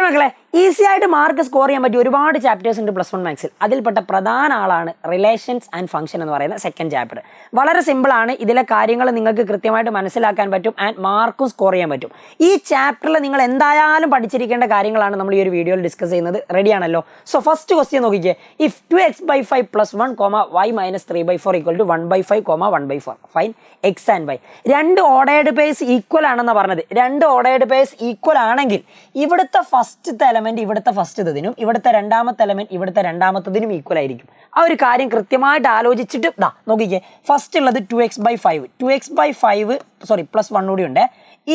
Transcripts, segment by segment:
മക്കളെ ഈസി ആയിട്ട് mark score ചെയ്യാൻ പറ്റിയ ഒരുപാട് ചാപ്റ്റേഴ്സ് ഉണ്ട് +1 മാത്സിൽ. അതിൽപ്പെട്ട പ്രധാന ആളാണ് റിലേഷൻസ് ആൻഡ് ഫംഗ്ഷൻ എന്ന് പറയുന്ന സെക്കൻഡ് ചാപ്റ്റർ. വളരെ സിമ്പിൾ ആണ്. ഇതിലെ കാര്യങ്ങൾ നിങ്ങൾക്ക് കൃത്യമായിട്ട് മനസ്സിലാക്കാൻ പറ്റും ആൻഡ് മാർക്കും സ്കോർ ചെയ്യാൻ പറ്റും. ഈ ചാപ്റ്ററിൽ നിങ്ങൾ എന്തായാലും പഠിച്ചിരിക്കേണ്ട കാര്യങ്ങളാണ് നമ്മൾ ഈ ഒരു വീഡിയോയിൽ ഡിസ്കസ് ചെയ്യുന്നത്. റെഡി ആണല്ലോ? സോ ഫസ്റ്റ് ക്വസ്റ്റ്യൻ നോക്കിക്കേ. If 2x/5 + 1, y - 3/4 = 1/5, 1/4 find x and y. രണ്ട് ഓർഡേർഡ് പേഴ്സ് ഈക്വൽ ആണെന്ന് പറഞ്ഞത്. രണ്ട് ഓർഡേർഡ് പേഴ്സ് ഈക്വൽ ആണെങ്കിൽ ഇവിടുത്തെ ഫസ്റ്റത്തെ എലമെന്റ് ഇവിടുത്തെ ഫസ്റ്റത്തതിനും ഇവിടുത്തെ രണ്ടാമത്തെ എലമെന്റ് ഇവിടുത്തെ രണ്ടാമത്തതിനും ഈക്വൽ ആയിരിക്കും. ആ ഒരു കാര്യം കൃത്യമായിട്ട് ആലോചിച്ചിട്ട് നോക്കിക്കേ. ഫസ്റ്റ് ഉള്ളത് 2x/5 +1 കൂടി ഉണ്ട്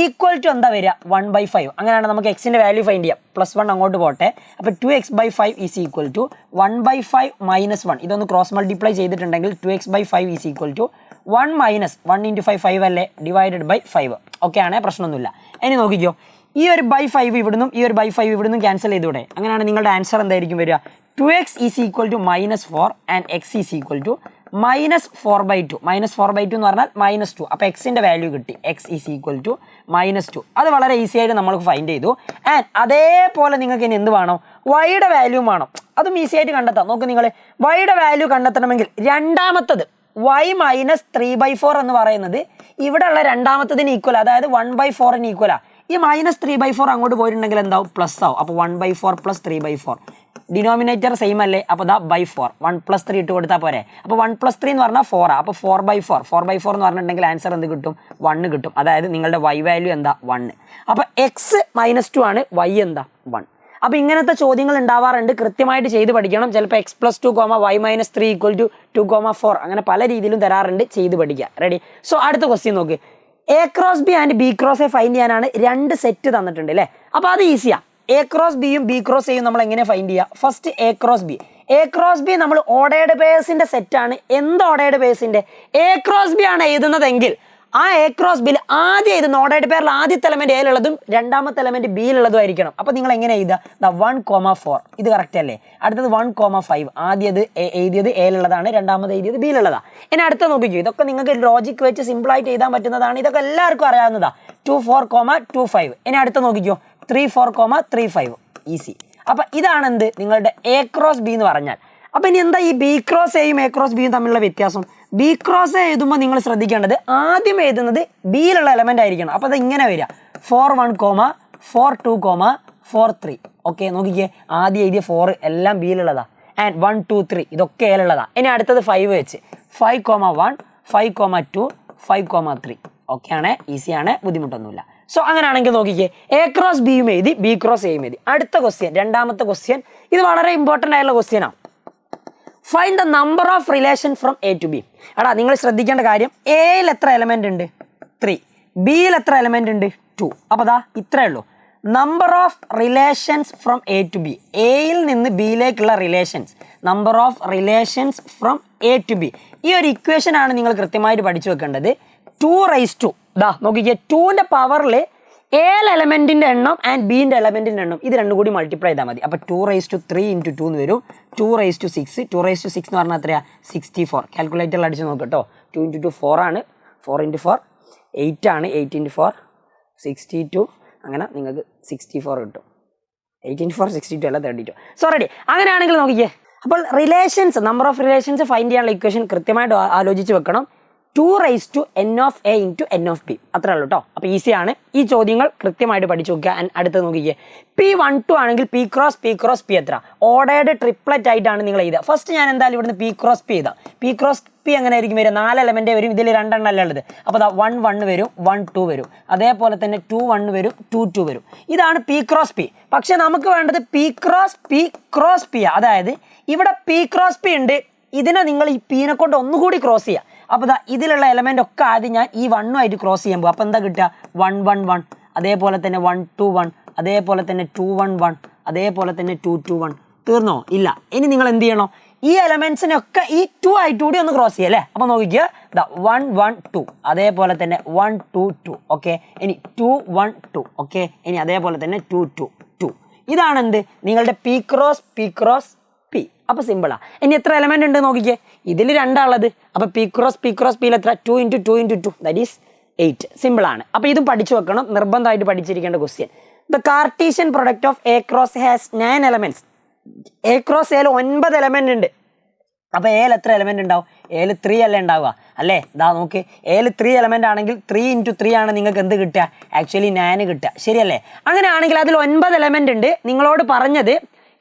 ഈക്വൽ ടു എന്താ വരിക 1/5. അങ്ങനെയാണ് നമുക്ക് എക്സിന്റെ വാല്യൂ ഫൈൻഡ് ചെയ്യാം. +1 അങ്ങോട്ട് പോട്ടെ. അപ്പോൾ 2x/5 ഈസ് ഈക്വൽ ടു 1/5 - 1. ഇതൊന്ന് ക്രോസ് മൾട്ടിപ്ലൈ ചെയ്തിട്ടുണ്ടെങ്കിൽ 2x/5 ഈസ് ഈക്വൽ ടു 1 - 1 × 5 5 അല്ലേ /5. ഓക്കെ ആണേ, പ്രശ്നമൊന്നുമില്ല. ഇനി നോക്കിക്കോ, ഈ ഒരു /5 ഇവിടുന്നും ഈ ഒരു /5 ഇവിടുന്നും ക്യാൻസൽ ചെയ്തൂടെ? അങ്ങനെയാണ് നിങ്ങളുടെ ആൻസർ എന്തായിരിക്കും വരിക? 2x is equal to -4 and x is equal to -4/2. -4/2 എന്ന് പറഞ്ഞാൽ -2. അപ്പോൾ എക്സിന്റെ വാല്യൂ കിട്ടി. x is equal to -2. അത് വളരെ ഈസി ആയിട്ട് നമ്മൾക്ക് ഫൈൻഡ് ചെയ്തു. ആൻഡ് അതേപോലെ നിങ്ങൾക്ക് ഇനി എന്ത് വേണം? വൈയുടെ വാല്യൂ വേണം. അതും ഈസി ആയിട്ട് കണ്ടെത്താം. നോക്ക് നിങ്ങൾ, വൈയുടെ വാല്യൂ കണ്ടെത്തണമെങ്കിൽ രണ്ടാമത്തത് y - 3/4 എന്ന് പറയുന്നത് ഇവിടെ ഉള്ള രണ്ടാമത്തതിന് ഈക്വൽ, അതായത് 1/4 ഈക്വലാ. ഈ -3/4 അങ്ങോട്ട് പോയിട്ടുണ്ടെങ്കിൽ എന്താവും? പ്ലസ് ആവും. അപ്പോൾ 1/4 + 3/4 ഡിനോമിനേറ്റർ സെയിം അല്ലേ? അപ്പോൾ /4 1 + 3 ഇട്ട് കൊടുത്താൽ പോരെ. അപ്പോൾ 1 + 3 എന്ന് പറഞ്ഞാൽ 4 ആ. അപ്പോൾ 4/4 എന്ന് പറഞ്ഞിട്ടുണ്ടെങ്കിൽ ആൻസർ എന്ത് കിട്ടും? 1 കിട്ടും. അതായത് നിങ്ങളുടെ y വാല്യൂ എന്താ? 1. അപ്പോൾ x -2 ആണ്, y എന്താ? 1. അപ്പോൾ ഇങ്ങനത്തെ ചോദ്യങ്ങൾ ഉണ്ടാവാറുണ്ട്. കൃത്യമായിട്ട് ചെയ്ത് പഠിക്കണം. ചിലപ്പോൾ x + 2, y - 3 = 2, 4 അങ്ങനെ പല രീതിയിലും തരാറുണ്ട്. ചെയ്ത് പഠിക്കുക. റെഡി? സോ അടുത്ത ക്വസ്റ്റ്യൻ നോക്ക്. A × B and B × A find ചെയ്യാനാണ് രണ്ട് സെറ്റ് തന്നിട്ടുണ്ട് അല്ലേ? അപ്പോൾ അത് ഈസിയാ. A × B യും B × A യും നമ്മൾ എങ്ങനെ ഫൈൻഡ് ചെയ്യുക? First A × B. A × B നമ്മൾ ഓർഡേർഡ് പേഴ്സിന്റെ സെറ്റാണ്. എന്ത് ഓർഡേർഡ് പേഴ്സിന്റെ? A × B ആണ് എഴുതുന്നതെങ്കിൽ ആ A × B ആദ്യം എഴുതുന്ന ഓർഡേർഡ് പേരിൽ ആദ്യത്തെ എലമെന്റ് എയിലുള്ളതും രണ്ടാമത്തെ എലമെന്റ് ബിയിലുള്ളതും ആയിരിക്കണം. അപ്പോൾ നിങ്ങൾ എങ്ങനെ എഴുതുക? 1, 4 ഇത് കറക്റ്റ് അല്ലേ? അടുത്തത് 1, 5 ആദ്യത് എഴുതിയത് എയിലുള്ളതാണ്, രണ്ടാമത് എഴുതിയത് ബിയിലുള്ളതാണ്. ഇനി അടുത്ത നോക്കിക്കോ. ഇതൊക്കെ നിങ്ങൾക്ക് ലോജിക് വെച്ച് സിമ്പിളായിട്ട് എഴുതാൻ പറ്റുന്നതാണ്. ഇതൊക്കെ എല്ലാവർക്കും അറിയാവുന്നതാ. 2, 4, 2, 5. ഇനി അടുത്ത നോക്കിക്കോ. 3, 4, 3, 5 ഈസി. അപ്പോൾ ഇതാണ് എന്ത്? നിങ്ങളുടെ A × B എന്ന് പറഞ്ഞാൽ. അപ്പോൾ ഇനി എന്താ ഈ B × A യും A × B യും തമ്മിലുള്ള വ്യത്യാസം? B × A എഴുതുമ്പോൾ നിങ്ങൾ ശ്രദ്ധിക്കേണ്ടത് ആദ്യം എഴുതുന്നത് ബിയിലുള്ള എലമെന്റ് ആയിരിക്കണം. അപ്പോൾ അത് ഇങ്ങനെ വരിക 4, 1, 4, 2, 4, 3. ഓക്കെ, നോക്കിക്കേ. ആദ്യം എഴുതിയ 4 എല്ലാം ബിയിലുള്ളതാ. ആൻഡ് 1, 2, 3 ഇതൊക്കെ എയിലുള്ളതാ. ഇനി അടുത്തത് 5 വെച്ച് 5, 1, 5, 2, 5, 3. ഓക്കെ ആണ്, ഈസിയാണ്, ബുദ്ധിമുട്ടൊന്നുമില്ല. സോ അങ്ങനെയാണെങ്കിൽ നോക്കിക്കേ, A × B യും എഴുതി, B × A യും എഴുതി. അടുത്ത ക്വസ്റ്റ്യൻ, രണ്ടാമത്തെ ക്വസ്റ്റ്യൻ. ഇത് വളരെ ഇമ്പോർട്ടൻ്റ് ആയിട്ടുള്ള ക്വസ്റ്റ്യനാണ്. Find the number of relation from A to B. എടാ നിങ്ങൾ ശ്രദ്ധിക്കേണ്ട കാര്യം, എയിൽ എത്ര എലമെന്റ് ഉണ്ട്? 3. ബിയിൽ എത്ര എലമെന്റ് ഉണ്ട്? 2. അപ്പോൾ ഇത്രയേ ഉള്ളൂ. Number of relations from A to B. എയിൽ നിന്ന് ബിയിലേക്കുള്ള relations. Number of relations from A to B. ഈ ഒരു ഇക്വേഷൻ ആണ് നിങ്ങൾ കൃത്യമായിട്ട് പഠിച്ചു വെക്കേണ്ടത്. 2 നോക്കിക്കേ, 2ന്റെ പവറിൽ എൽ എലമെന്റിന്റെ എണ്ണം ആൻഡ് ബിന്റെ എലമെന്റിന്റെ എണ്ണം ഇത് രണ്ടും കൂടി മൾട്ടിപ്ലൈ ചെയ്താൽ മതി. അപ്പോൾ 2⁻3 × 2 എന്ന് വരും. 2⁻6. 2⁻6 എന്ന് പറഞ്ഞാൽ എത്രയാ? 64. കാൽക്കുലേറ്ററിൽ അടിച്ച് നോക്ക് കേട്ടോ. 2 × 2 4 ആണ്. 4 × 4 8 ആണ്. 8 × 4 62. അങ്ങനെ നിങ്ങൾക്ക് 64 കിട്ടും. 8 × 4 62 അല്ല 32. So ready? അങ്ങനെയാണെങ്കിൽ നോക്കിക്കേ. അപ്പോൾ relations, number of relations find ചെയ്യാനുള്ള ഇക്വേഷൻ കൃത്യമായിട്ട് ആലോചിച്ച് വെക്കണം. 2⁻n of A × n of B. അത്രേ ഉള്ളൂ കേട്ടോ. അപ്പോൾ ഈസിയാണ്. ഈ ചോദ്യങ്ങൾ കൃത്യമായിട്ട് പഠിച്ചു നോക്കുക. അടുത്ത് നോക്കിക്കേ. P12 ആണെങ്കിൽ P × P എത്ര? ഓർഡേർഡ് ട്രിപ്ലറ്റ് ആയിട്ടാണ് നിങ്ങൾ എഴുതുക. ഫസ്റ്റ് ഞാൻ എന്തായാലും ഇവിടുന്ന് P × P എഴുതാം. P × P എങ്ങനെ ആയിരിക്കും വരിക? 4 എലമെന്റേ വരും. ഇതിൽ 2 എണ്ണം അല്ല ഉള്ളത്. അപ്പോൾ 1, 1 വരും, 1, 2 വരും. അതേപോലെ തന്നെ 2, 1 വരും, 2, 2 വരും. ഇതാണ് P × P. പക്ഷെ നമുക്ക് വേണ്ടത് P × P. അതായത് ഇവിടെ P × P ഉണ്ട്. ഇതിനെ നിങ്ങൾ ഈ പീനെ കൊണ്ട് ഒന്നുകൂടി ക്രോസ് ചെയ്യുക. അപ്പോൾ ഇതിലുള്ള എലമെന്റ് ഒക്കെ ആദ്യം ഞാൻ ഈ 1 ആയിട്ട് ക്രോസ് ചെയ്യാൻ പോകും. അപ്പോൾ എന്താ കിട്ടുക? 1, 1, 1. അതേപോലെ തന്നെ 1, 2, 1. അതേപോലെ തന്നെ 2, 1, 1. അതേപോലെ തന്നെ 2, 2, 1. തീർന്നോ? ഇല്ല. ഇനി നിങ്ങൾ എന്ത് ചെയ്യണം? ഈ എലമെന്റ്സിനൊക്കെ ഈ 2 ആയിട്ട് കൂടി ഒന്ന് ക്രോസ് ചെയ്യുക അല്ലേ? അപ്പോൾ നോക്കിക്കുക. 1, 1, 2. അതേപോലെ തന്നെ 1, 2, 2. ഓക്കെ. ഇനി 2, 1, 2. ഓക്കെ. ഇനി അതേപോലെ തന്നെ 2, 2, 2. ഇതാണ് എന്ത്? നിങ്ങളുടെ P × P. അപ്പോൾ സിമ്പിളാണ്. ഇനി എത്ര എലമെന്റ് ഉണ്ട് നോക്കിക്കേ. ഇതിൽ 2 ഉള്ളത്. അപ്പോൾ P × P എത്ര? 2 × 2 × 2 ദാറ്റ് ഈസ് 8. സിമ്പിളാണ്. അപ്പോൾ ഇതും പഠിച്ചു വെക്കണം. നിർബന്ധമായിട്ട് പഠിച്ചിരിക്കേണ്ട question. The cartesian product of A cross has 9 elements. A cross എയിൽ 9 എലമെന്റ് ഉണ്ട്. അപ്പോൾ എയിൽ എത്ര എലമെന്റ് ഉണ്ടാവും? എയിൽ 3 അല്ലേ ഉണ്ടാവുക അല്ലേ? ഇതാ നോക്ക്, എയിൽ 3 എലമെന്റ് ആണെങ്കിൽ 3 × 3 ആണ് നിങ്ങൾക്ക് എന്ത് കിട്ടുക? ആക്ച്വലി 9 കിട്ടുക. ശരിയല്ലേ? അങ്ങനെയാണെങ്കിൽ അതിൽ 9 എലമെന്റ് ഉണ്ട്. നിങ്ങളോട് പറഞ്ഞത്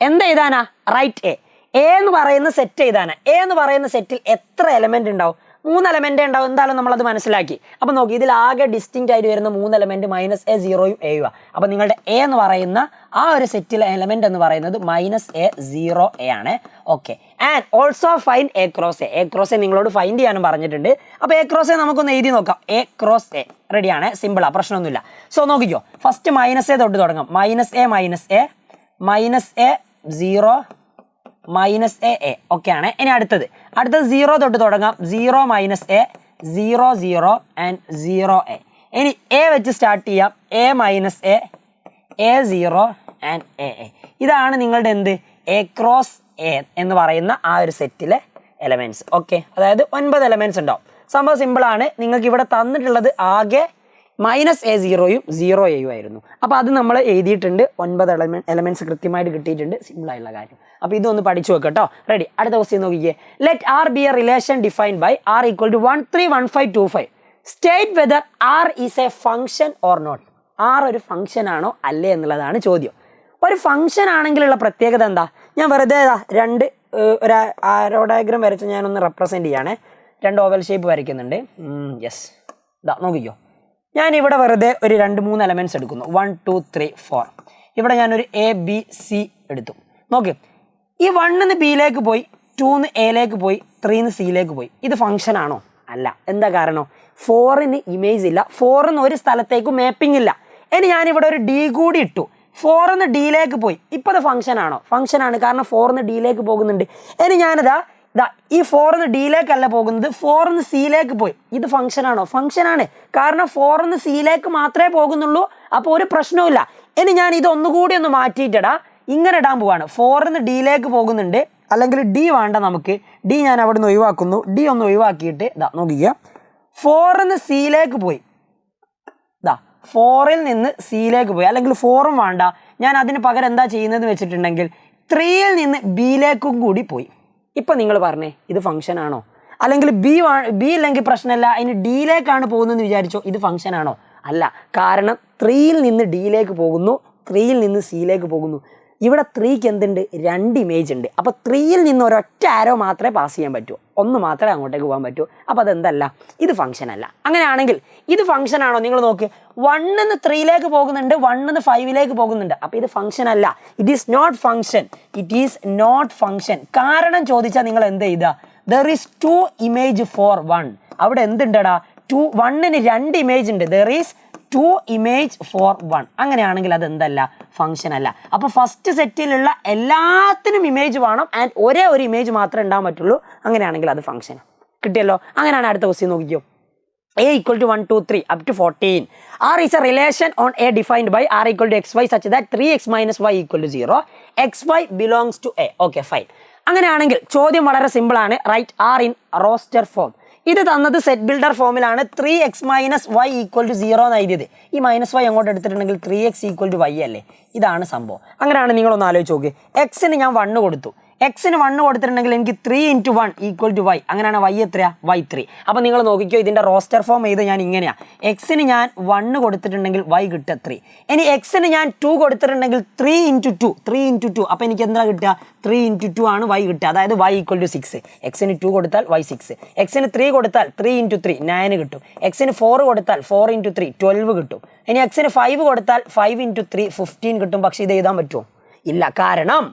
എന്ത് എഴുതാനാ? റൈറ്റ് എ എന്ന് പറയുന്ന സെറ്റ് എഴുതാനാ. എ എന്ന് പറയുന്ന സെറ്റിൽ എത്ര എലമെന്റ് ഉണ്ടാവും? 3 എലമെന്റ് ഉണ്ടാവും. എന്തായാലും നമ്മളത് മനസ്സിലാക്കി. അപ്പോൾ നോക്കി, ഇതിൽ ആകെ ഡിസ്റ്റിങ്റ്റ് ആയിട്ട് വരുന്ന 3 എലമെന്റ് -a 0 a. അപ്പോൾ നിങ്ങളുടെ എ എന്ന് പറയുന്ന ആ ഒരു സെറ്റിലെ എലമെന്റ് എന്ന് പറയുന്നത് -a 0 a ആണ്. Okay. And also find A cross A. A cross A നിങ്ങളോട് ഫൈൻഡ് ചെയ്യാനും പറഞ്ഞിട്ടുണ്ട്. അപ്പോൾ എ ക്രോസ് എ നമുക്കൊന്ന് എഴുതി നോക്കാം. എ ക്രോസ് എ റെഡിയാണ്, സിമ്പിളാ, പ്രശ്നമൊന്നുമില്ല. സോ നോക്കിക്കോ, ഫസ്റ്റ് -a തൊട്ട് തുടങ്ങാം. -a -a 0 -a ഓക്കെ ആണ്. ഇനി അടുത്തത് 0 തൊട്ട് തുടങ്ങാം. 0 -a 0 0 ആൻഡ് 0 a. ഇനി എ വെച്ച് സ്റ്റാർട്ട് ചെയ്യാം. a -a a 0 and a. ഇതാണ് നിങ്ങളുടെ എന്ത്? എ ക്രോസ് എ എന്ന് പറയുന്ന ആ ഒരു സെറ്റിലെ എലമെന്റ്സ്. ഓക്കെ, അതായത് 9 എലമെന്റ്സ് ഉണ്ടാവും. സംഭവം സിമ്പിളാണ്. നിങ്ങൾക്ക് ഇവിടെ തന്നിട്ടുള്ളത് ആകെ -a 0 0 a ആയിരുന്നു. അപ്പോൾ അത് നമ്മൾ എഴുതിയിട്ടുണ്ട്. 9 എലമെന്റ്സ് കൃത്യമായിട്ട് കിട്ടിയിട്ടുണ്ട്. സിമ്പിളായുള്ള കാര്യം. അപ്പോൾ ഇതൊന്ന് പഠിച്ചു വെക്കാം കേട്ടോ. റെഡി? അടുത്ത ക്വസ്റ്റ്യൻ നോക്കിക്കേ. Let R be a relation defined by r = 1 3 1 5 2 5. State whether r is a function or not. r ഒരു ഫംഗ്ഷൻ ആണോ അല്ലേ എന്നുള്ളതാണ് ചോദ്യം. ഒരു ഫംഗ്ഷൻ ആണെങ്കിലുള്ള പ്രത്യേകത എന്താ? ഞാൻ വെറുതെ ഒരു ആരോ ഡയഗ്രം വരച്ച് ഞാനൊന്ന് റെപ്രസെൻറ്റ് ചെയ്യാണ്. 2 ഓവൽ ഷേപ്പ് വരയ്ക്കുന്നുണ്ട്. യെസ്, ഇതാ നോക്കിക്കോ. ഞാനിവിടെ വെറുതെ ഒരു 2-3 എലമെന്റ്സ് എടുക്കുന്നു. 1 2 3 4. ഇവിടെ ഞാനൊരു a b c എടുത്തു. നോക്ക്, ഈ 1 ബിയിലേക്ക് പോയി, 2 എയിലേക്ക് പോയി, 3 സിയിലേക്ക് പോയി. ഇത് ഫംഗ്ഷൻ ആണോ? അല്ല. എന്താ കാരണം? 4 ഇമേജ് ഇല്ല. 4 ഒരു സ്ഥലത്തേക്ക് മാപ്പിംഗ് ഇല്ല. ഇനി ഞാനിവിടെ ഒരു ഡി കൂടി ഇട്ടു. 4 ഡിയിലേക്ക് പോയി. ഇപ്പോൾ അത് ഫംഗ്ഷൻ ആണോ? ഫംഗ്ഷൻ ആണ്, കാരണം 4 ഡിയിലേക്ക് പോകുന്നുണ്ട്. ഇനി ഞാനിതാ ഈ 4 ഡിയിലേക്കല്ല പോകുന്നത്, 4 സിയിലേക്ക് പോയി. ഇത് ഫംഗ്ഷൻ ആണോ? ഫംഗ്ഷൻ ആണ്, കാരണം 4 സിയിലേക്ക് മാത്രമേ പോകുന്നുള്ളൂ. അപ്പോൾ ഒരു പ്രശ്നവുമില്ല. ഇനി ഞാൻ ഇത് ഒന്നുകൂടി ഒന്ന് മാറ്റിയിട്ടടാ ഇങ്ങനെ ഇടാൻ പോവാണ്. 4 ഡിയിലേക്ക് പോകുന്നുണ്ട്, അല്ലെങ്കിൽ ഡി വേണ്ട നമുക്ക്. ഡി ഞാൻ അവിടെ നിന്ന് ഒഴിവാക്കുന്നു. ഡി ഒന്ന് ഒഴിവാക്കിയിട്ട് ഇതാ നോക്കിക്കുക, 4 സിയിലേക്ക് പോയി. 4 നിന്ന് സിയിലേക്ക് പോയി, അല്ലെങ്കിൽ 4 വേണ്ട. ഞാൻ അതിന് പകരം എന്താ ചെയ്യുന്നത് വെച്ചിട്ടുണ്ടെങ്കിൽ 3 നിന്ന് ബിയിലേക്കും കൂടി പോയി. ഇപ്പം നിങ്ങൾ പറഞ്ഞേ, ഇത് ഫംഗ്ഷൻ ആണോ? അല്ലെങ്കിൽ ബി ഇല്ലെങ്കിൽ പ്രശ്നമല്ല, അതിന് ഡിയിലേക്കാണ് പോകുന്നതെന്ന് വിചാരിച്ചോ, ഇത് ഫംഗ്ഷൻ ആണോ? അല്ല. കാരണം 3 നിന്ന് ഡിയിലേക്ക് പോകുന്നു, 3 നിന്ന് സിയിലേക്ക് പോകുന്നു. ഇവിടെ 3ക്ക് എന്തുണ്ട്? 2 ഇമേജ് ഉണ്ട്. അപ്പോൾ 3 നിന്ന് ഒരൊറ്റ ആരോ മാത്രമേ പാസ് ചെയ്യാൻ പറ്റൂ, ഒന്ന് മാത്രമേ അങ്ങോട്ടേക്ക് പോകാൻ പറ്റൂ. അപ്പോൾ അതെന്തല്ല? ഇത് ഫംഗ്ഷൻ അല്ല. അങ്ങനെയാണെങ്കിൽ ഇത് ഫംഗ്ഷൻ ആണോ? നിങ്ങൾ നോക്ക്, 1 നിന്ന് 3ലേക്ക് പോകുന്നുണ്ട്, 1 നിന്ന് 5ലേക്ക് പോകുന്നുണ്ട്. അപ്പോൾ ഇത് ഫംഗ്ഷൻ അല്ല. It is not function. It is not function. കാരണം ചോദിച്ചാൽ നിങ്ങൾ എന്ത് ചെയ്താ? There is 2 image for 1. അവിടെ എന്തുണ്ടടാ? 1ന് 2 ഇമേജ് ഉണ്ട്. There is 2 image for 1. അങ്ങനെയാണെങ്കിൽ അത് എന്തല്ല? ഫംഗ്ഷൻ അല്ല. അപ്പോൾ ഫസ്റ്റ് സെറ്റിലുള്ള എല്ലാത്തിനും ഇമേജ് വേണം, ആൻഡ് ഒരേ ഒരു ഇമേജ് മാത്രമേ ഉണ്ടാകാൻ പറ്റുള്ളൂ. അങ്ങനെയാണെങ്കിൽ അത് ഫംഗ്ഷൻ. കിട്ടിയല്ലോ? അങ്ങനെയാണ് അടുത്ത ക്വസ്റ്റ്യൻ നോക്കിക്കോ. a = 1 2 3 up to 14. r is a relation on a defined by r = xy such that 3x - y = 0. xy belongs to a. Okay, fine. അങ്ങനെയാണെങ്കിൽ ചോദ്യം വളരെ സിമ്പിൾ ആണ്. Write r in roster form. ഇത് തന്നത് സെറ്റ് ബിൽഡർ ഫോമിലാണ്. 3x - y = 0 എന്ന് എഴുതിയത്. ഈ -y അങ്ങോട്ട് എടുത്തിട്ടുണ്ടെങ്കിൽ 3x = y അല്ലേ? ഇതാണ് സംഭവം. അങ്ങനെയാണ് നിങ്ങളൊന്ന് ആലോചിച്ച് നോക്ക്. എക്സിന് ഞാൻ 1 കൊടുത്തു. എക്സിന് 1 കൊടുത്തിട്ടുണ്ടെങ്കിൽ എനിക്ക് 3 × 1 = y. അങ്ങനെയാണ് y എത്രയാ? y3. അപ്പോൾ നിങ്ങൾ നോക്കിക്കോ, ഇതിൻ്റെ റോസ്റ്റർ ഫോം ചെയ്ത് ഞാൻ ഇങ്ങനെയാണ്. എക്സിന് ഞാൻ 1 കൊടുത്തിട്ടുണ്ടെങ്കിൽ y കിട്ടുക 3. ഇനി എക്സിന് ഞാൻ 2 കൊടുത്തിട്ടുണ്ടെങ്കിൽ 3 × 2. അപ്പോൾ എനിക്ക് എന്താ കിട്ടുക? 3 × 2 ആണ് y കിട്ടുക. അതായത് y = 6. എക്സിന് 2 കൊടുത്താൽ y 6. എക്സിന് 3 കൊടുത്താൽ 3 × 3 9 കിട്ടും. എക്സിന് 4 കൊടുത്താൽ 4 × 3 12 കിട്ടും. ഇനി എക്സിന് 5 കൊടുത്താൽ 5 × 3 15 കിട്ടും. പക്ഷേ ഇത് എഴുതാൻ പറ്റുമോ? ഇല്ല. കാരണം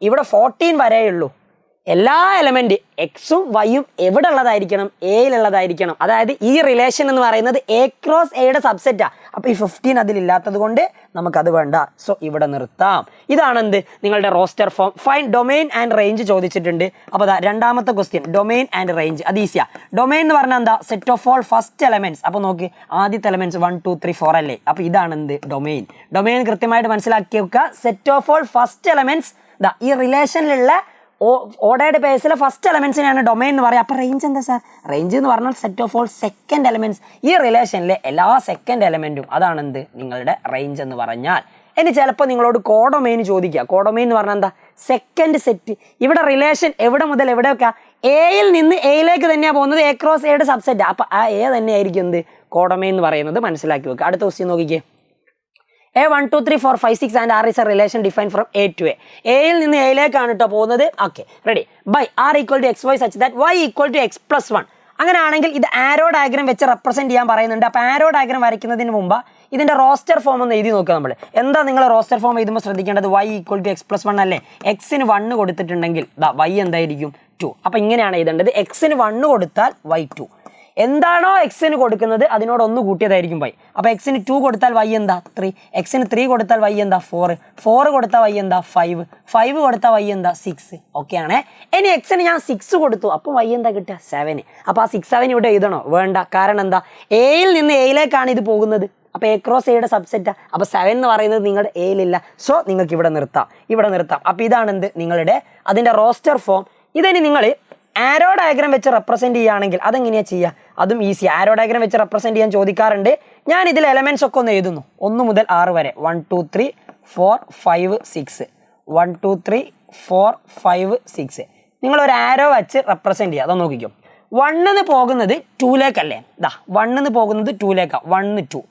ഇവിടെ 14 വരെയുള്ളൂ. എല്ലാ എലമെന്റ് എക്സും വൈയും എവിടെ ഉള്ളതായിരിക്കണം? എയിലുള്ളതായിരിക്കണം. അതായത് ഈ റിലേഷൻ എന്ന് പറയുന്നത് എ ക്രോസ് എയുടെ സബ്സെറ്റാ. അപ്പോൾ ഈ 15 അതിലില്ലാത്തത് കൊണ്ട് നമുക്കത് വേണ്ട. സോ ഇവിടെ നിർത്താം. ഇതാണ് എന്ത്? നിങ്ങളുടെ roster form. Find domain and range ചോദിച്ചിട്ടുണ്ട്. അപ്പോൾ അതാ രണ്ടാമത്തെ ക്വസ്റ്റ്യൻ, ഡൊമെയിൻ ആൻഡ് റേഞ്ച്. അത് ഈസിയാ. ഡൊമെയിൻ എന്ന് പറഞ്ഞാൽ എന്താ? Set of all first elements. അപ്പോൾ നോക്ക്, ആദ്യത്തെ എലമെന്റ്സ് 1 2 3 4 അല്ലേ? അപ്പോൾ ഇതാണ് എന്ത്? ഡൊമെയിൻ. ഡൊമെയിൻ കൃത്യമായിട്ട് മനസ്സിലാക്കി വെക്കുക. Set of all first elements. ഈ റിലേഷനിലുള്ള ഓർഡേർഡ് പേസിലെ ഫസ്റ്റ് എലമെന്റ്സിനെയാണ് ഡൊമെയിൻ എന്ന് പറയുക. അപ്പോൾ റേഞ്ച് എന്താ സാർ? റേഞ്ച് എന്ന് പറഞ്ഞാൽ set of all second elements. ഈ റിലേഷനിലെ എല്ലാ സെക്കൻഡ് എലമെന്റും, അതാണ് എന്ത്? നിങ്ങളുടെ റേഞ്ച് എന്ന് പറഞ്ഞാൽ. ഇനി ചിലപ്പോൾ നിങ്ങളോട് കോഡൊമെയിൻ ചോദിക്കുക. കോഡൊമെയിൻ എന്ന് പറഞ്ഞാൽ എന്താ? Second set. ഇവിടെ റിലേഷൻ എവിടെ മുതൽ എവിടെയൊക്കെ? എയിൽ നിന്ന് എയിലേക്ക് തന്നെയാണ് പോകുന്നത്. എ ക്രോസ് എയുടെ സബ്സെറ്റ്. അപ്പം ആ എ തന്നെയായിരിക്കും എന്ത്? കോഡൊമെയിൻ എന്ന് പറയുന്നത്. മനസ്സിലാക്കി വെക്കുക. അടുത്ത ക്വസ്റ്റ്യൻ നോക്കിക്കേ. A 1 2 3 4 5 6 and R is a relation defined from A to A. എയിൽ നിന്ന് എയിലേക്കാണ് കേട്ടോ പോകുന്നത്. Okay, ready. By R equal to XY such that Y equal to X plus 1. അങ്ങനെയാണെങ്കിൽ ഇത് ആരോ ഡയഗ്രം വെച്ച് റെപ്രസെന്റ് ചെയ്യാൻ പറയുന്നുണ്ട്. അപ്പോൾ ആരോ ഡയഗ്രം വരയ്ക്കുന്നതിന് മുമ്പ് ഇതിന്റെ റോസ്റ്റർ ഫോം ഒന്ന് എഴുതി നോക്കുക. നമ്മൾ എന്താ നിങ്ങൾ റോസ്റ്റർ ഫോം എഴുതുമ്പോൾ ശ്രദ്ധിക്കേണ്ടത്? Y equal to X plus 1 അല്ലേ? എക്സിന് 1 കൊടുത്തിട്ടുണ്ടെങ്കിൽ Y എന്തായിരിക്കും? 2. അപ്പോൾ ഇങ്ങനെയാണ് എഴുതേണ്ടത്. എക്സിന് 1 കൊടുത്താൽ Y 2. എന്താണോ എക്സിന് കൊടുക്കുന്നത് അതിനോട് 1 കൂട്ടിയതായിരിക്കും Y. അപ്പോൾ എക്സിന് 2 കൊടുത്താൽ Y എന്താ? 3. എക്സിന് 3 കൊടുത്താൽ Y എന്താ? 4. 4 കൊടുത്താൽ Y എന്താ? 5. 5 കൊടുത്താൽ Y എന്താ? 6. ഓക്കെ ആണേ. ഇനി എക്സിന് ഞാൻ 6 കൊടുത്തു, അപ്പോൾ Y എന്താ കിട്ടുക? 7. അപ്പോൾ ആ 6 7 ഇവിടെ എഴുതണോ? വേണ്ട. കാരണം എന്താ? എയിൽ നിന്ന് എയിലേക്കാണ് ഇത് പോകുന്നത്. അപ്പോൾ എ ക്രോസ് എയുടെ സബ്സെറ്റാ. അപ്പോൾ 7 എന്ന് പറയുന്നത് നിങ്ങളുടെ എയിലില്ല. സോ നിങ്ങൾക്ക് ഇവിടെ നിർത്താം. അപ്പോൾ ഇതാണ് എന്ത്? നിങ്ങളുടെ അതിൻ്റെ റോസ്റ്റർ ഫോം. ഇതിനി നിങ്ങൾ ആരോ ഡയഗ്രം വെച്ച് റെപ്രസെന്റ് ചെയ്യുകയാണെങ്കിൽ അതെങ്ങനെയാണ് ചെയ്യുക? അതും ഈസി. ആരോ ഡയഗ്രം വെച്ച് റെപ്രസെന്റ് ചെയ്യാൻ ചോദിക്കാറുണ്ട്. ഞാൻ ഇതിൽ എലമെന്റ്സ് ഒക്കെ ഒന്ന് എഴുതുന്നു. 1 മുതൽ 6 വരെ. 1 2 3 4 5 6. 1 2 3 4 5 6. നിങ്ങൾ ഒരു ആരോ വെച്ച് റെപ്രസെന്റ് ചെയ്യുക. അതൊന്ന് നോക്കിക്കോ. 1 പോകുന്നത് 2ലേക്കല്ലേ? 1 പോകുന്നത് 2ലേക്കാണ്. 1 2.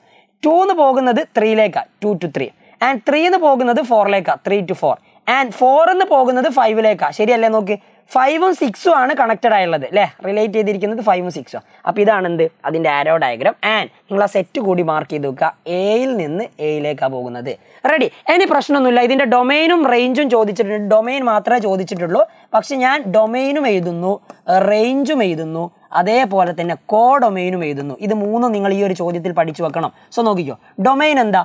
2 പോകുന്നത് 3ലേക്കാണ്. 2 to 3. ആൻഡ് 3 പോകുന്നത് 4ലേക്കാണ്. 3 to 4. ആൻഡ് 4 പോകുന്നത് 5ലേക്കാണ്. ശരിയല്ലേ? നോക്ക്, 5ഉം 6ഉം ആണ് കണക്റ്റഡ് ആയുള്ളത് അല്ലേ? റിലേറ്റ് ചെയ്തിരിക്കുന്നത് 5ഉം 6ഉം. അപ്പോൾ ഇതാണ് എന്ത്? അതിൻ്റെ ആരോ ഡയഗ്രാം. ആൻഡ് നിങ്ങൾ ആ സെറ്റ് കൂടി മാർക്ക് ചെയ്ത് വെക്കുക. എയിൽ നിന്ന് എയിലേക്കാണ് പോകുന്നത്. റെഡി. ഇനി പ്രശ്നമൊന്നുമില്ല. ഇതിൻ്റെ ഡൊമൈനും റേഞ്ചും ചോദിച്ചിട്ടുണ്ട്. ഡൊമൈൻ മാത്രമേ ചോദിച്ചിട്ടുള്ളൂ. പക്ഷെ ഞാൻ ഡൊമൈനും എഴുതുന്നു, റേഞ്ചും എഴുതുന്നു, അതേപോലെ തന്നെ കോഡൊമൈനും എഴുതുന്നു. ഇത് 3 നിങ്ങൾ ഈ ഒരു ചോദ്യത്തിൽ പഠിച്ചു വെക്കണം. സോ നോക്കിക്കോ. ഡൊമൈൻ എന്താ?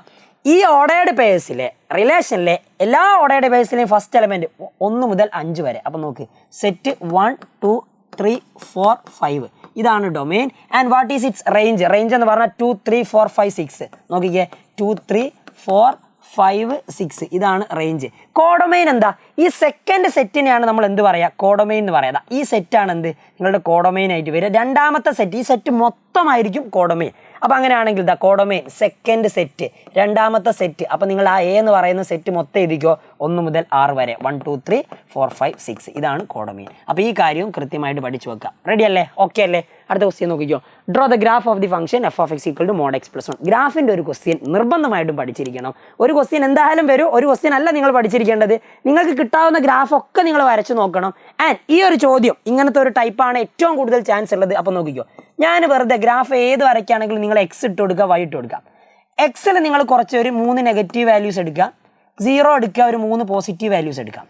ഈ ഓർഡേർഡ് പേഴ്സിലെ റിലേഷനിലെ എല്ലാ ഓർഡേർഡ് പേഴ്സിലെയും ഫസ്റ്റ് എലമെന്റ് 1 മുതൽ 5 വരെ. അപ്പം നോക്ക്, സെറ്റ് 1 2 3 4 5. ഇതാണ് domain. And what is it's range? Range എന്ന് പറഞ്ഞാൽ 2 3 4 5 6. നോക്കിക്കേ, 2 3 4 5 6. ഇതാണ് റേഞ്ച്. കോഡൊമൈൻ എന്താ? ഈ സെക്കൻഡ് സെറ്റിനെയാണ് നമ്മൾ എന്ത് പറയുക? കോഡൊമൈൻ എന്ന് പറയാം. ഈ സെറ്റാണ് എന്ത്? നിങ്ങളുടെ കോഡൊമൈൻ ആയിട്ട് വരിക. രണ്ടാമത്തെ സെറ്റ്, ഈ സെറ്റ് മൊത്തമായിരിക്കും കോഡൊമൈൻ. അപ്പോൾ അങ്ങനെയാണെങ്കിൽ കോഡൊമൈൻ സെക്കൻഡ് സെറ്റ്, രണ്ടാമത്തെ സെറ്റ്. അപ്പോൾ നിങ്ങൾ ആ എ എന്ന് പറയുന്ന സെറ്റ് മൊത്തം എഴുതിക്കോ. 1 മുതൽ 6 വരെ. 1 2 3 4 5 6. ഇതാണ് കോഡൊമൈൻ. അപ്പോൾ ഈ കാര്യവും കൃത്യമായിട്ട് പഠിച്ചു വെക്കുക. റെഡി അല്ലേ? ഓക്കെ അല്ലേ? അടുത്ത ക്വസ്റ്റ്യൻ നോക്കിക്കോ. Draw the graph of the function f of x equal to mod x plus 1. ഗ്രാഫിൻ്റെ ഒരു ക്വസ്റ്റ്യൻ നിർബന്ധമായിട്ടും പഠിച്ചിരിക്കണം. ഒരു ക്വസ്റ്റ്യൻ എന്തായാലും വരും. ഒരു ക്വസ്റ്റ്യൻ അല്ല നിങ്ങൾ പഠിച്ചിരിക്കേണ്ടത്. നിങ്ങൾക്ക് കിട്ടാവുന്ന ഗ്രാഫൊക്കെ നിങ്ങൾ വരച്ച് നോക്കണം. ആൻഡ് ഈ ഒരു ചോദ്യം ഇങ്ങനത്തെ ഒരു ടൈപ്പാണ് ഏറ്റവും കൂടുതൽ ചാൻസ് ഉള്ളത്. അപ്പോൾ നോക്കിക്കോ, ഞാൻ വെറുതെ ഗ്രാഫ് ഏത് വരയ്ക്കുകയാണെങ്കിലും നിങ്ങൾ എക്സ് ഇട്ട് കൊടുക്കുക, വൈ ഇട്ട് കൊടുക്കുക. എക്സിൽ നിങ്ങൾ കുറച്ച് ഒരു 3 നെഗറ്റീവ് വാല്യൂസ് എടുക്കുക, 0 എടുക്കുക, ഒരു 3 പോസിറ്റീവ് വാല്യൂസ് എടുക്കാം.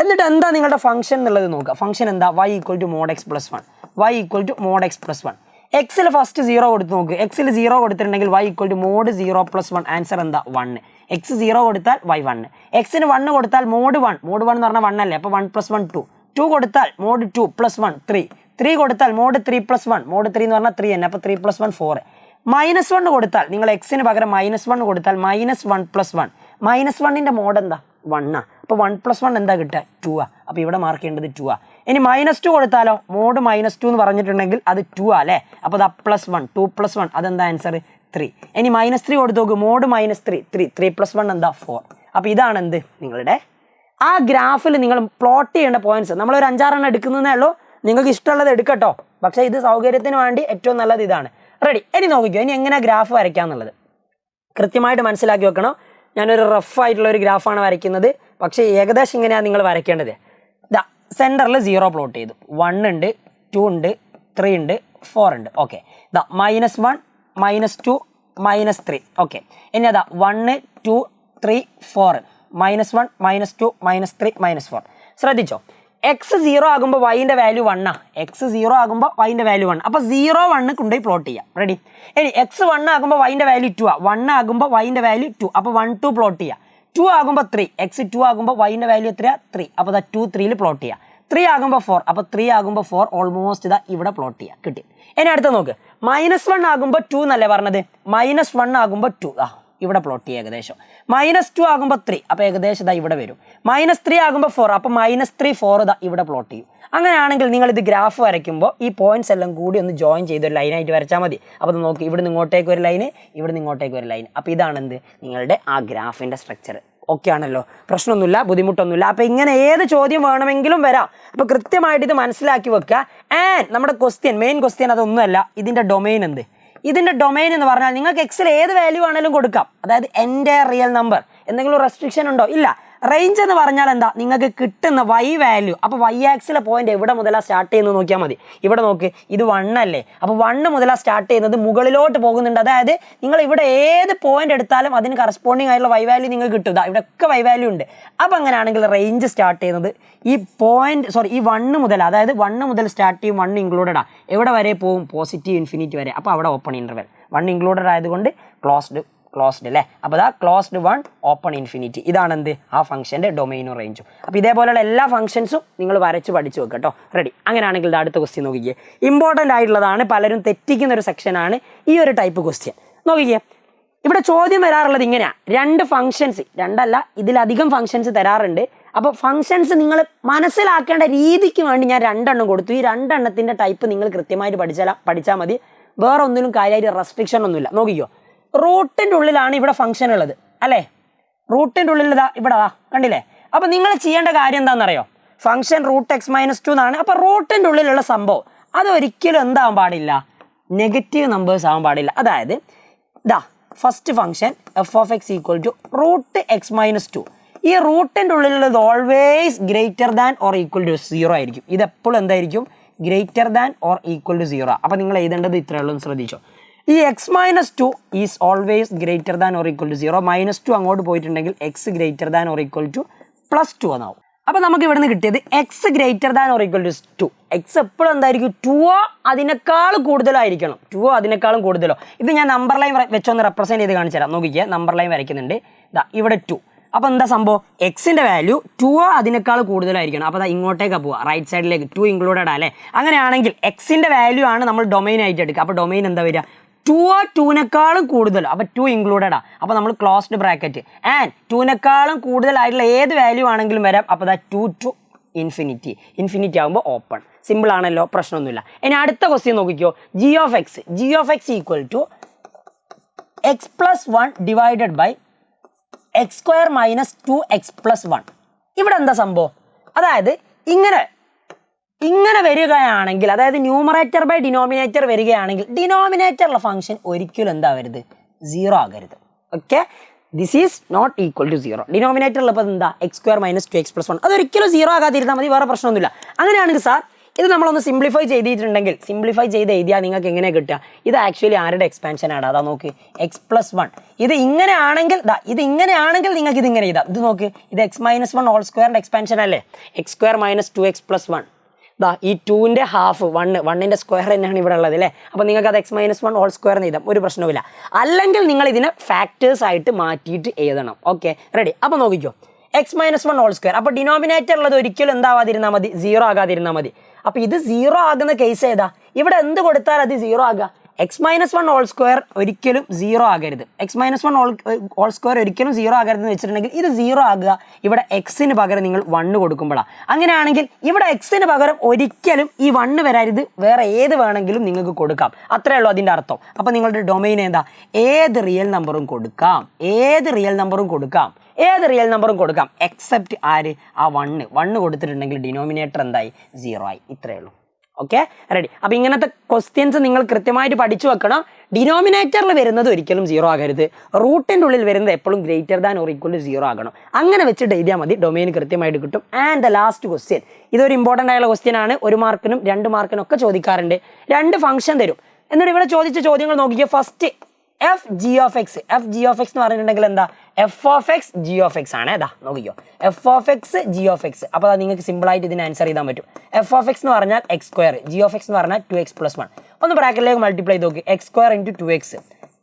എന്നിട്ട് എന്താ നിങ്ങളുടെ ഫംഗ്ഷൻ എന്നുള്ളത് നോക്കുക. ഫംഗ്ഷൻ എന്താ? y equal to mod x plus 1. y equal to mod x plus 1. എക്സിൽ ഫസ്റ്റ് 0 കൊടുത്ത് നോക്ക്. എക്സിൽ 0 കൊടുത്തിട്ടുണ്ടെങ്കിൽ y equal to mod 0 plus 1. Answer എന്താ? 1. എക്സ് 0 കൊടുത്താൽ y 1. എക്സിന് 1 കൊടുത്താൽ mod 1. mod 1 എന്ന് പറഞ്ഞാൽ 1 അല്ലേ? അപ്പോൾ 1 plus 1 2. 2 കൊടുത്താൽ mod 2 plus 1 3. 3 കൊടുത്താൽ mod 3 plus 1. mod 3 എന്ന് പറഞ്ഞാൽ 3 തന്നെ. അപ്പോൾ 3 plus 1 4. -1 കൊടുത്താൽ നിങ്ങൾ എക്സിന് പകരം -1 കൊടുത്താൽ -1 plus 1. -1ൻ്റെ മോഡ് എന്താ? 1 ആ. അപ്പോൾ 1 plus 1 എന്താ കിട്ടുക? 2 ആ. അപ്പോൾ ഇവിടെ മാർക്ക് ചെയ്യേണ്ടത് 2 ആ. ഇനി -2 കൊടുത്താലോ? മോഡ് -2 എന്ന് പറഞ്ഞിട്ടുണ്ടെങ്കിൽ അത് 2 ആ അല്ലേ? അപ്പോൾ അത് +1 2 plus 1 അതെന്താ ആൻസർ? 3. ഇനി -3 കൊടുത്ത് നോക്ക്. മോഡ് -3 3 plus 1 എന്താ? 4. അപ്പോൾ ഇതാണ് എന്ത്? നിങ്ങളുടെ ആ ഗ്രാഫിൽ നിങ്ങൾ പ്ലോട്ട് ചെയ്യേണ്ട പോയിന്റ്സ്. നമ്മളൊരു 5-6 എടുക്കുന്നതേ ഉള്ളൂ. നിങ്ങൾക്ക് ഇഷ്ടമുള്ളത് എടുക്കട്ടോ. പക്ഷേ ഇത് സൗകര്യത്തിന് വേണ്ടി ഏറ്റവും നല്ലത് ഇതാണ്. റെഡി. ഇനി നോക്കിക്കോ, ഇനി എങ്ങനെയാണ് ഗ്രാഫ് വരയ്ക്കാന്നുള്ളത് കൃത്യമായിട്ട് മനസ്സിലാക്കി വെക്കണം. ഞാനൊരു റഫായിട്ടുള്ള ഒരു ഗ്രാഫാണ് വരയ്ക്കുന്നത്. പക്ഷേ ഏകദേശം ഇങ്ങനെയാണ് നിങ്ങൾ വരയ്ക്കേണ്ടത്. ഇതാ സെൻറ്ററിൽ 0 പ്ലോട്ട് ചെയ്തു. 1 ഉണ്ട്, 2 ഉണ്ട്, 3 ഉണ്ട്, 4 ഉണ്ട്. ഓക്കെ. ഇതാ -1 -2 -3. ഓക്കെ. ഇനി അതാ 1 2 3 4. -1 -2 -3 -4. ശ്രദ്ധിച്ചോ, എക്സ് 0 ആകുമ്പോൾ വൈൻ്റെ വാല്യൂ 1 ആ. എക്സ് 0 ആകുമ്പോൾ വൈൻ്റെ വാല്യൂ 1. അപ്പോൾ 0 1 കൊണ്ടുപോയി പ്ലോട്ട് ചെയ്യാം. റെഡി. ഇനി എക്സ് 1 ആകുമ്പോൾ വൈൻ്റെ വാല്യൂ 2 ആ. 1 ആകുമ്പോൾ വൈൻ്റെ വാല്യൂ 2. അപ്പോൾ 1 2 പ്ലോട്ട് ചെയ്യാം. 2 ആകുമ്പോൾ 3. എക്സ് 2 ആകുമ്പോൾ വൈൻ്റെ വാല്യൂ എത്രയാണ്? 3. അപ്പോൾ 2 3ൽ പ്ലോട്ട് ചെയ്യാം. 3 ആകുമ്പോൾ 4. അപ്പോൾ 3 ആകുമ്പോൾ 4 ഓൾമോസ്റ്റ് ഇതാ ഇവിടെ പ്ലോട്ട് ചെയ്യാം. കിട്ടി. ഇനി അടുത്ത് നോക്ക്. -1 ആകുമ്പോൾ 2 എന്നല്ലേ പറഞ്ഞത്? -1 ആകുമ്പോൾ 2. ഇവിടെ പ്ലോട്ട് ചെയ്യുക ഏകദേശം. -2 ആകുമ്പോൾ 3, അപ്പോൾ ഏകദേശം ഇതാ ഇവിടെ വരും. -3 ആകുമ്പോൾ 4, അപ്പോൾ -3 4 ഇതാ ഇവിടെ പ്ലോട്ട് ചെയ്യും. അങ്ങനെയാണെങ്കിൽ നിങ്ങൾ ഇത് ഗ്രാഫ് വരയ്ക്കുമ്പോൾ ഈ പോയിന്റ്സ് എല്ലാം കൂടി ഒന്ന് ജോയിൻ ചെയ്ത് ഒരു ലൈനായിട്ട് വരച്ചാൽ മതി. അപ്പോൾ നോക്കി, ഇവിടെ നിന്ന് ഇങ്ങോട്ടേക്ക് ഒരു ലൈന്, ഇവിടെ നിന്ന് ഇങ്ങോട്ടേക്ക് ഒരു ലൈൻ. അപ്പോൾ ഇതാണ് എന്ത് നിങ്ങളുടെ ആ ഗ്രാഫിൻ്റെ സ്ട്രക്ചർ. ഓക്കെ ആണല്ലോ, പ്രശ്നമൊന്നുമില്ല, ബുദ്ധിമുട്ടൊന്നുമില്ല. അപ്പോൾ ഇങ്ങനെ ഏത് ചോദ്യം വേണമെങ്കിലും വരാം. അപ്പോൾ കൃത്യമായിട്ട് ഇത് മനസ്സിലാക്കി വെക്കുക. ആൻഡ് നമ്മുടെ മെയിൻ ക്വസ്റ്റ്യൻ അതൊന്നുമല്ല, ഇതിൻ്റെ ഡൊമൈൻ എന്ത്. ഇതിൻ്റെ ഡൊമൈൻ എന്ന് പറഞ്ഞാൽ നിങ്ങൾക്ക് എക്സിൽ ഏത് വാല്യൂ ആണെങ്കിലും കൊടുക്കാം. അതായത് എൻ്റെ റിയൽ നമ്പർ. എന്തെങ്കിലും റെസ്ട്രിക്ഷൻ ഉണ്ടോ? ഇല്ല. റേഞ്ച് എന്ന് പറഞ്ഞാൽ എന്താ, നിങ്ങൾക്ക് കിട്ടുന്ന y വാല്യൂ. അപ്പോൾ y ആക്സിലെ പോയിന്റ് എവിടെ മുതലാണ് സ്റ്റാർട്ട് ചെയ്യുന്നത് നോക്കിയാൽ മതി. ഇവിടെ നോക്ക്, ഇത് 1 അല്ലേ. അപ്പോൾ 1 മുതലാണ് സ്റ്റാർട്ട് ചെയ്യുന്നത്, മുകളിലോട്ട് പോകുന്നുണ്ട്. അതായത് നിങ്ങൾ ഇവിടെ ഏത് പോയിന്റ് എടുത്താലും അതിന് കറസ്പോണ്ടിങ് ആയിട്ടുള്ള y വാല്യൂ നിങ്ങൾക്ക് കിട്ടും. ഇവിടെയൊക്കെ y വാല്യൂ ഉണ്ട്. അപ്പോൾ അങ്ങനെയാണെങ്കിൽ റേഞ്ച് സ്റ്റാർട്ട് ചെയ്യുന്നത് ഈ ഈ 1 മുതൽ, അതായത് 1 മുതൽ സ്റ്റാർട്ട് ചെയ്യും. 1 ഇൻക്ലൂഡഡാണ്. എവിടെ വരെ പോകും? പോസിറ്റീവ് ഇൻഫിനിറ്റി വരെ. അപ്പോൾ അവിടെ ഓപ്പൺ ഇൻ്റർവെൽ. 1 ഇൻക്ലൂഡഡ് ആയതുകൊണ്ട് ക്ലോസ്ഡ് അല്ലേ. അപ്പോൾ അതാ ക്ലോസ്ഡ് 1 ഓപ്പൺ ഇൻഫിനിറ്റി. ഇതാണ് എന്ത് ആ ഫംഗ്ഷൻ്റെ ഡൊമൈനും റേഞ്ചും. അപ്പോൾ ഇതേപോലെയുള്ള എല്ലാ ഫംഗ്ഷൻസും നിങ്ങൾ വരച്ച് പഠിച്ചു വെക്കുക കേട്ടോ. റെഡി. അങ്ങനെയാണെങ്കിൽ ഇത് അടുത്ത ക്വസ്റ്റ്യൻ നോക്കിക്കേ. ഇമ്പോർട്ടൻ്റ് ആയിട്ടുള്ളതാണ്, പലരും തെറ്റിക്കുന്ന ഒരു സെക്ഷനാണ് ഈ ഒരു ടൈപ്പ് ക്വസ്റ്റ്യൻ. നോക്കിക്കേ, ഇവിടെ ചോദ്യം വരാറുള്ളത് ഇങ്ങനെയാണ്. 2 ഫംഗ്ഷൻസ്, 2 അല്ല ഇതിലധികം ഫംഗ്ഷൻസ് തരാറുണ്ട്. അപ്പോൾ ഫംഗ്ഷൻസ് നിങ്ങൾ മനസ്സിലാക്കേണ്ട രീതിക്ക് വേണ്ടി ഞാൻ 2 എണ്ണം കൊടുത്തു. ഈ 2 എണ്ണത്തിൻ്റെ ടൈപ്പ് നിങ്ങൾ കൃത്യമായിട്ട് പഠിച്ചാൽ മതി. വേറെ ഒന്നിനും കാര്യമായിട്ട് റെസ്ട്രിക്ഷൻ ഒന്നുമില്ല. നോക്കിക്കോ, റൂട്ടിൻ്റെ ഉള്ളിലാണ് ഇവിടെ ഫംഗ്ഷൻ ഉള്ളത് അല്ലേ. റൂട്ടിൻ്റെ ഉള്ളിൽ ഇവിടെ കണ്ടില്ലേ. അപ്പോൾ നിങ്ങൾ ചെയ്യേണ്ട കാര്യം എന്താണെന്നറിയോ? ഫംഗ്ഷൻ √x-2 എന്നാണ്. അപ്പോൾ റൂട്ടിൻ്റെ ഉള്ളിലുള്ള സംഭവം അതൊരിക്കലും എന്താവാൻ പാടില്ല, നെഗറ്റീവ് നമ്പേഴ്സ് ആവാൻ പാടില്ല. അതായത് ഫസ്റ്റ് ഫംഗ്ഷൻ f(x) = √x-2. ഈ റൂട്ടിൻ്റെ ഉള്ളിലുള്ളത് always greater than or equal to 0 ആയിരിക്കും. ഇതെപ്പോഴും എന്തായിരിക്കും? Greater than or equal to 0. അപ്പോൾ നിങ്ങൾ എഴുതേണ്ടത് ഇത്രയേ ഉള്ളൂ, ശ്രദ്ധിച്ചോ. ഈ x-2 is always greater than or equal to 0. -2 അങ്ങോട്ട് പോയിട്ടുണ്ടെങ്കിൽ x greater than or equal to +2 എന്നാവും. അപ്പോൾ നമുക്ക് ഇവിടെ നിന്ന് കിട്ടിയത് x greater than or equal to 2. x എപ്പോഴും എന്തായിരിക്കും? 2 അതിനേക്കാൾ കൂടുതലായിരിക്കണം. 2 അതിനേക്കാളും കൂടുതലോ. ഇത് ഞാൻ നമ്പർ ലൈൻ വെച്ചൊന്ന് റെപ്രസെൻറ്റ് ചെയ്ത് കാണിച്ചു തരാം. നോക്കിക്കുക, നമ്പർ ലൈൻ വരയ്ക്കുന്നുണ്ട്. ഇവിടെ 2. അപ്പോൾ എന്താ സംഭവം? എക്സിൻ്റെ വാല്യൂ 2 അതിനേക്കാൾ കൂടുതലായിരിക്കണം. അപ്പോൾ ഇങ്ങോട്ടേക്കാണ് പോവുക, റൈറ്റ് സൈഡിലേക്ക്. 2 ഇൻക്ലൂഡഡ് അല്ലേ. അങ്ങനെയാണെങ്കിൽ എക്സിൻ്റെ വാല്യൂ ആണ് നമ്മൾ ഡൊമൈൻ ആയിട്ട് എടുക്കുക. അപ്പോൾ ഡൊമൈൻ എന്താ വരിക? 2 കൂടുതൽ. അപ്പോൾ 2 ഇൻക്ലൂഡഡാണ്. അപ്പോൾ നമ്മൾ ക്ലോസ്ഡ് ബ്രാക്കറ്റ്. ആൻഡ് 2 കൂടുതലായിട്ടുള്ള ഏത് വാല്യൂ ആണെങ്കിലും വരാം. അപ്പോൾ 2 to ഇൻഫിനിറ്റി ആകുമ്പോൾ ഓപ്പൺ. സിമ്പിൾ ആണല്ലോ, പ്രശ്നമൊന്നുമില്ല. ഇനി അടുത്ത ക്വസ്റ്റ്യൻ നോക്കിക്കോ. g of x = x+1 divided by x² - 2x+1. ഇവിടെ എന്താ സംഭവം? അതായത് ഇങ്ങനെ വരികയാണെങ്കിൽ, അതായത് ന്യൂമറേറ്റർ ബൈ ഡിനോമിനേറ്റർ വരികയാണെങ്കിൽ ഡിനോമിനേറ്ററുള്ള ഫംഗ്ഷൻ ഒരിക്കലും എന്താവരുത്? 0 ആകരുത്. Okay, this is not equal to 0. ഡിനോമിനേറ്ററുള്ളപ്പോൾ എന്താ? x² - 2x+1. അതൊരിക്കലും 0 ആകാതിരുന്നാൽ മതി, വേറെ പ്രശ്നമൊന്നുമില്ല. അങ്ങനെയാണെങ്കിൽ സാർ ഇത് നമ്മളൊന്ന് സിംപ്ലിഫൈ ചെയ്തിട്ടുണ്ടെങ്കിൽ, സിംപ്ലിഫൈ ചെയ്ത് എഴുതിയാൽ നിങ്ങൾക്ക് എങ്ങനെ കിട്ടുക? ഇത് ആക്ച്വലി ആരുടെ എക്സ്പാൻഷനാണ്? അതാ നോക്ക്, x+1. ഇത് ഇങ്ങനെയാണെങ്കിൽ നിങ്ങൾക്ക് ഇതിങ്ങനെ എഴുതാം. ഇത് നോക്ക്, ഇത് x-1 ഹോൾ സ്ക്വയറിൻ്റെ എക്സ്പാൻഷൻ അല്ലേ. x² - 2x+1. ഈ 2ൻ്റെ ഹാഫ് 1ൻ്റെ സ്ക്വയർ തന്നെയാണ് ഇവിടെ ഉള്ളത് അല്ലേ. അപ്പോൾ നിങ്ങൾക്ക് അത് x-1 ഹോൾ സ്ക്വയർ എന്ന് എഴുതാം, ഒരു പ്രശ്നവുമില്ല. അല്ലെങ്കിൽ നിങ്ങൾ ഇതിനെ ഫാക്ടേഴ്സ് ആയിട്ട് മാറ്റിയിട്ട് എഴുതണം. Okay, ready. അപ്പോൾ നോക്കിക്കോ, x-1 ഹോൾ സ്ക്വയർ. അപ്പോൾ ഡിനോമിനേറ്റർ ഉള്ളത് ഒരിക്കലും എന്താവാതിരുന്നാൽ മതി? 0 ആകാതിരുന്നാൽ മതി. അപ്പോൾ ഇത് 0 ആകുന്ന കേസ് ഏതാ? ഇവിടെ എന്ത് കൊടുത്താൽ അത് 0 ആകുക? x-1 ഹോൾ സ്ക്വയർ ഒരിക്കലും 0 ആകരുത്. x-1 ഹോൾ സ്ക്വയർ ഒരിക്കലും 0 ആകരുതെന്ന് വെച്ചിട്ടുണ്ടെങ്കിൽ ഇത് 0 ആകുക ഇവിടെ എക്സിന് പകരം നിങ്ങൾ 1 കൊടുക്കുമ്പോഴാണ്. അങ്ങനെയാണെങ്കിൽ ഇവിടെ എക്സിന് പകരം ഒരിക്കലും ഈ 1 വരരുത്, വേറെ ഏത് വേണമെങ്കിലും നിങ്ങൾക്ക് കൊടുക്കാം. അത്രയേ ഉള്ളൂ അതിൻ്റെ അർത്ഥം. അപ്പോൾ നിങ്ങളുടെ ഡൊമൈൻ ഏതാ? ഏത് റിയൽ നമ്പറും കൊടുക്കാം, എക്സെപ്റ്റ് ആര്? ആ 1 കൊടുത്തിട്ടുണ്ടെങ്കിൽ ഡിനോമിനേറ്റർ എന്തായി? 0 ആയി. ഇത്രയേ ഉള്ളൂ. Okay, ready. അപ്പോൾ ഇങ്ങനത്തെ ക്വസ്റ്റ്യൻസ് നിങ്ങൾ കൃത്യമായിട്ട് പഠിച്ചു വെക്കണം. ഡിനോമിനേറ്ററിൽ വരുന്നത് ഒരിക്കലും 0 ആകരുത്. റൂട്ടിൻ്റെ ഉള്ളിൽ വരുന്നത് എപ്പോഴും greater than or equal to 0 ആകണം. അങ്ങനെ വെച്ചിട്ട് എഴുതിയാൽ മതി, ഡൊമൈൻ കൃത്യമായിട്ട് കിട്ടും. ആൻഡ് ദ ലാസ്റ്റ് ക്വസ്റ്റ്യൻ, ഇതൊരു ഇമ്പോർട്ടൻ്റ് ആയുള്ള ക്വസ്റ്റ്യൻ ആണ്. 1 മാർക്കിനും 2 മാർക്കിനും ഒക്കെ ചോദിക്കാറുണ്ട്. 2 ഫംഗ്ഷൻ തരും. എന്നിട്ട് ഇവിടെ ചോദിച്ച ചോദ്യങ്ങൾ നോക്കിക്കുക. ഫസ്റ്റ് f(g of x) എന്ന് പറഞ്ഞിട്ടുണ്ടെങ്കിൽ എന്താ? f(x) g of x ആണ്. ഏതാ നോക്കിക്കോ, f(x) g of x. അപ്പോൾ നിങ്ങൾക്ക് സിമ്പിളായിട്ട് ഇതിന് ആൻസർ ചെയ്താൻ പറ്റും. f(x) എന്ന് പറഞ്ഞാൽ x², g of x എന്ന് പറഞ്ഞാൽ 2x+1. ഒന്ന് ബ്രാക്കറ്റിലേക്ക് മൾട്ടിപ്ലൈ ചെയ്ത് നോക്കി. x² × 2x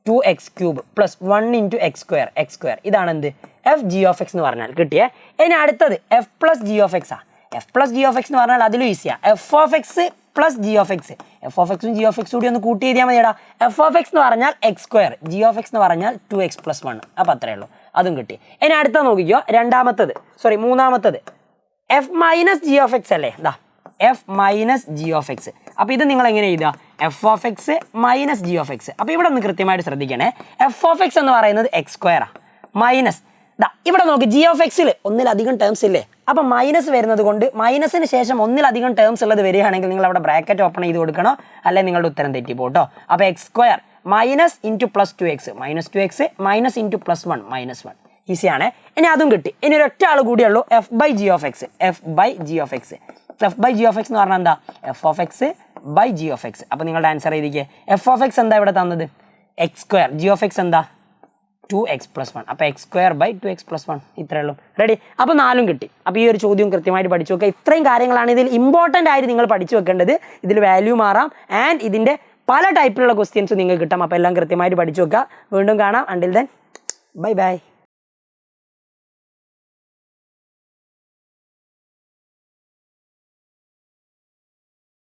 2x³ + 1 × x². ഇതാണ് എന്ത്? f(g of x) എന്ന് പറഞ്ഞാൽ കിട്ടിയേ. ഇനി അടുത്തത് f+g of x. f+g of x എന്ന് പറഞ്ഞാൽ അതിലും ഈസിയാണ്. f(x) + g of x. F of എക്സും ജി ഓഫ് എക്സും കൂടി ഒന്ന് കൂട്ടി എഴുതിയാൽ മതിയടാ. എഫ് ഓഫ് എക്സ് എന്ന് പറഞ്ഞാൽ X square, G of X എന്ന് പറഞ്ഞാൽ 2x+1. അപ്പോൾ അത്രയേ ഉള്ളൂ, അതും കിട്ടി. ഇനി അടുത്ത നോക്കിക്കോ, മൂന്നാമത്തത് F minus G of X അല്ലേ, ഇതാ F minus G of X. അപ്പോൾ ഇത് നിങ്ങൾ എങ്ങനെ എഴുതുക, F of X minus G of X. അപ്പോൾ ഇവിടെ ഒന്ന് കൃത്യമായിട്ട് ശ്രദ്ധിക്കണേ, എഫ് ഓഫ് എക്സ് എന്ന് പറയുന്നത് എക്സ് സ്ക്വയറാ, മൈനസ് ഇവിടെ നോക്ക് ജി ഓഫ് എക്സിൽ ഒന്നിലധികം ടേംസ് ഇല്ലേ, അപ്പോൾ മൈനസ് വരുന്നത് കൊണ്ട് മൈനസിന് ശേഷം ഒന്നിലധികം ടേംസ് ഉള്ളത് വരികയാണെങ്കിൽ നിങ്ങൾ അവിടെ ബ്രാക്കറ്റ് ഓപ്പൺ ചെയ്ത് കൊടുക്കണോ, അല്ലെങ്കിൽ നിങ്ങളുടെ ഉത്തരം തെറ്റി പോട്ടോ. അപ്പോൾ X square minus into plus 2x -2x minus into +1 -1 ഈസിയാണ്. ഇനി അതും കിട്ടി. ഇനി ഒരൊറ്റ ആൾ കൂടിയുള്ളൂ, F by G of X. F by G of X എന്ന് പറഞ്ഞാൽ എന്താ, F of X by G of X. അപ്പോൾ നിങ്ങളുടെ ആൻസർ എഴുതിക്കേ, എഫ് ഓഫ് എക്സ് എന്താ ഇവിടെ തന്നത്, X square, G of X എന്താ 2x+1. അപ്പോൾ എക്സ് സ്ക്വയർ ബൈ 2x+1 ഇത്രയേ ഉള്ളൂ. റെഡി. അപ്പോൾ 4 കിട്ടി. അപ്പോൾ ഈ ഒരു ചോദ്യം കൃത്യമായിട്ട് പഠിച്ചു വെക്കുക. ഇത്രയും കാര്യങ്ങളാണ് ഇതിൽ ഇമ്പോർട്ടൻ്റ് ആയിട്ട് നിങ്ങൾ പഠിച്ചു വെക്കേണ്ടത്. ഇതിൽ വാല്യൂ മാറാം ആൻഡ് ഇതിൻ്റെ പല ടൈപ്പിലുള്ള ക്വസ്റ്റ്യൻസ് നിങ്ങൾക്ക് കിട്ടാം. അപ്പോൾ എല്ലാം കൃത്യമായിട്ട് പഠിച്ചു വെക്കുക. വീണ്ടും കാണാം. Until then bye bye.